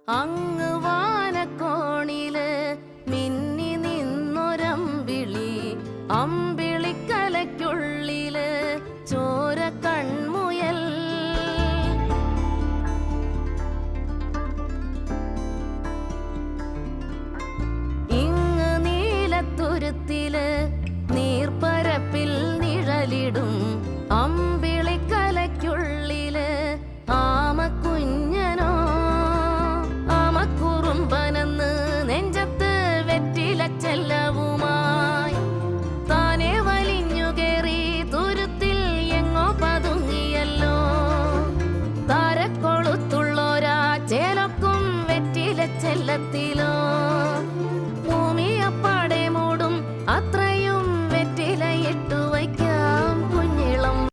അങ്ങ് വാനക്കോണില് മിന്നി നിന്നൊരമ്പിളി, അമ്പിളിക്കലയ്ക്കുള്ളില് ചോര കൺമുയൽ. ഇങ്ങ് നീലത്തുരുത്തില് നീർപ്പരപ്പിൽ നിഴലിടും